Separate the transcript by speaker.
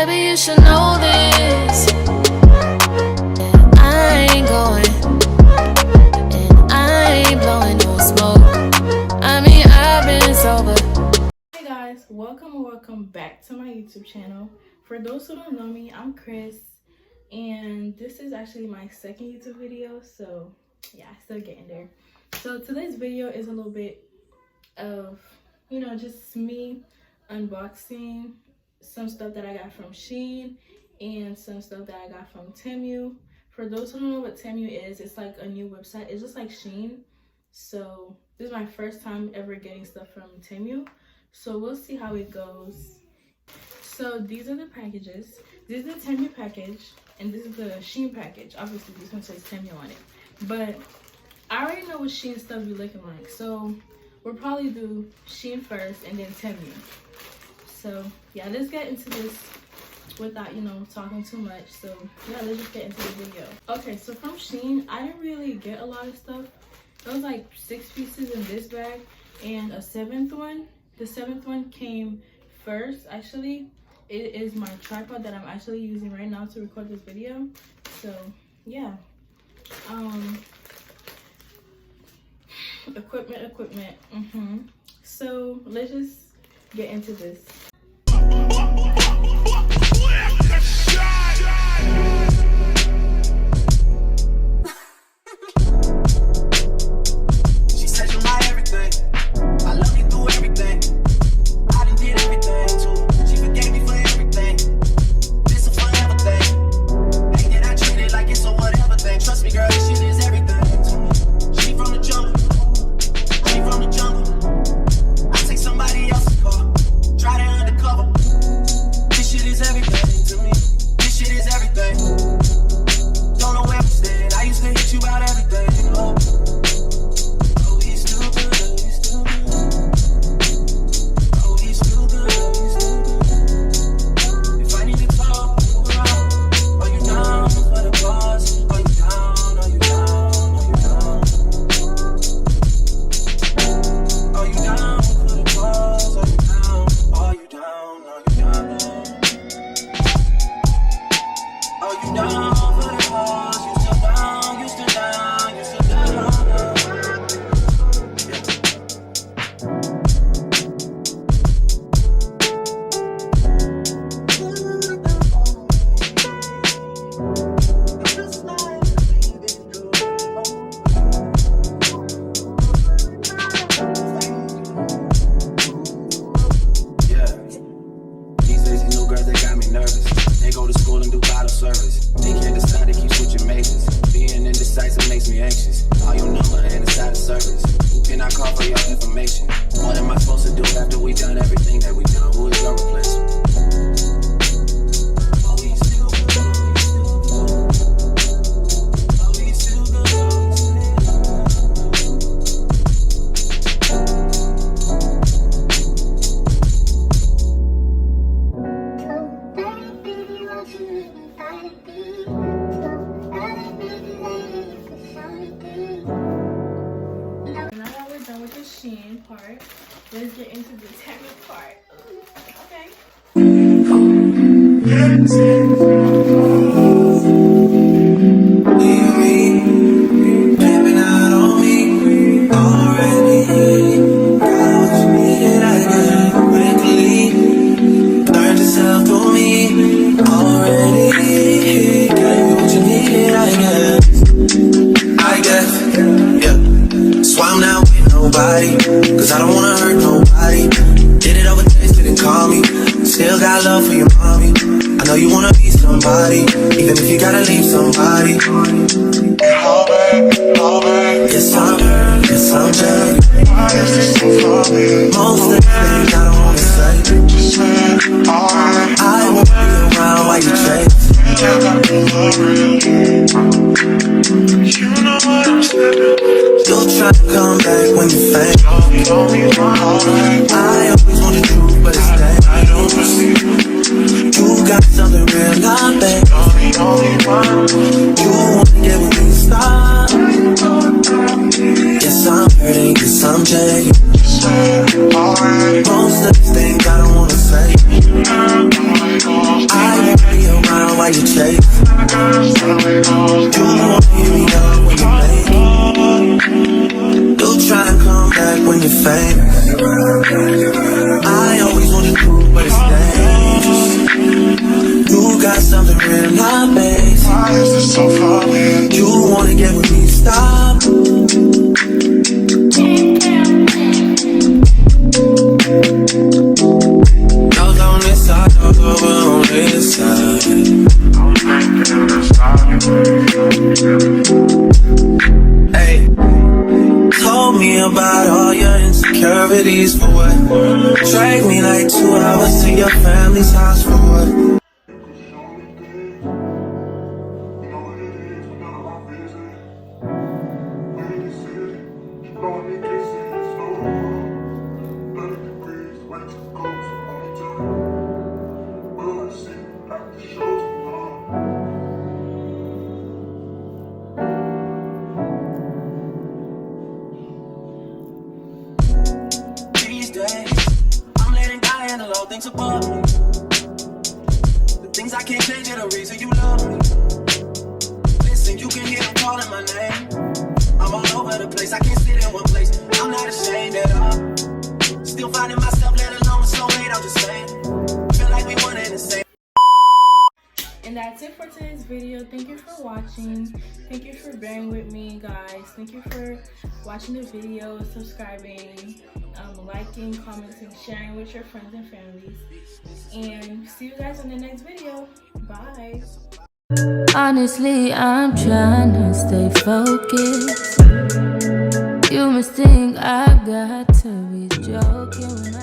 Speaker 1: baby, you should know this. And I ain't going, and I ain't blowing no smoke. I mean, I've been sober.
Speaker 2: Hey guys, welcome back to my YouTube channel. For those who don't know me, I'm Chris, and this is actually my second YouTube video, so yeah, still getting there. So today's video is a little bit of, just me unboxing some stuff that I got from Shein and some stuff that I got from Temu. For those who don't know what Temu is, it's like a new website. It's just like Shein. So this is my first time ever getting stuff from Temu. So we'll see how it goes. So these are the packages. This is the Temu package, and this is the Shein package. Obviously, this one says Temu on it. But I already know what Shein stuff be looking like. So we'll probably do Shein first and then Temu. So yeah, let's get into this without, talking too much. So yeah, let's just get into the video. Okay, so from Shein, I didn't really get a lot of stuff. There was like 6 pieces in this bag and a 7th one. The 7th one came first, actually. It is my tripod that I'm actually using right now to record this video. So yeah. Equipment. So let's just get into this.
Speaker 3: She said you're my everything. I love you through everything. I done did everything too. She forgave me for everything. This a forever thing. Ain't that I treat it like it's a whatever thing. Trust me, girl, this shit is everything to me. She from the jungle. She from the jungle. I take somebody else's car. Try to undercover. This shit is everything to me. This shit is everything. Don't know where I'm staying. I used to hit you about everything. Oh, he's still good. He's still good. Oh, he's still good. He's still good. If I need to talk, we're out. Are you down for the cause? Are you down? Are you down? Are you down? Are you down for the cause? Are you down? Are you down? Are you down? Are you down for the cause? You still down? You still down? You still down? Yeah. These days, these new girls, they got me nervous. They go to school and do bottle service. They can't decide, they keep switching majors. Being indecisive makes me anxious. All your number and the side of service. Who can I call for your information? What am I supposed to do after we done everything that we done? Who is your replacement? Oh, he's still good. Oh, he's still good.
Speaker 2: Now that we're done with the Shein part, let's get into the Temu part. Okay.
Speaker 3: Pimping out on me already. Got what you needed, I got quickly. Learned to sell through me already. Got what you needed, I guess, yeah. So I'm not with nobody, cause I don't wanna hurt nobody. Did it over text, didn't call me. Still got love for your mommy. I know you wanna be somebody, even if you gotta leave somebody. Yes, I'm Jay. Most of the things I don't wanna say. I won't be around while you chase. You'll try to come back when you faint. I always want the truth, but it's dead. You got something real, not bad. You wanna get with me, stop. Yes, I'm hurting, yes, I'm jaded. Most of these things I don't wanna say. I I always want the truth, but it's dangerous. You got something real, my babe. Why is it so far? You wanna get with me, stop. Those on this side, those over on this side. Hey, told me about all your insecurities for what? Drag me like 2 hours to your family's house for what? These days, I'm letting God handle all things above me. The things I can't change are the reason you love me. Listen, you can hear them calling my name. I'm all over the place, I can't sit in one place. I'm not ashamed at all. Still finding myself, let alone slow weight, I'm just saying. Feel like we one in the same.
Speaker 2: And that's it for today's video. Thank you for watching. Thank you for bearing with me, guys. Thank you for watching the video, subscribing, liking, commenting, sharing with your friends and families. And see you guys in the next video. Bye.
Speaker 1: Honestly, I'm trying to stay focused. You must think I got to be joking when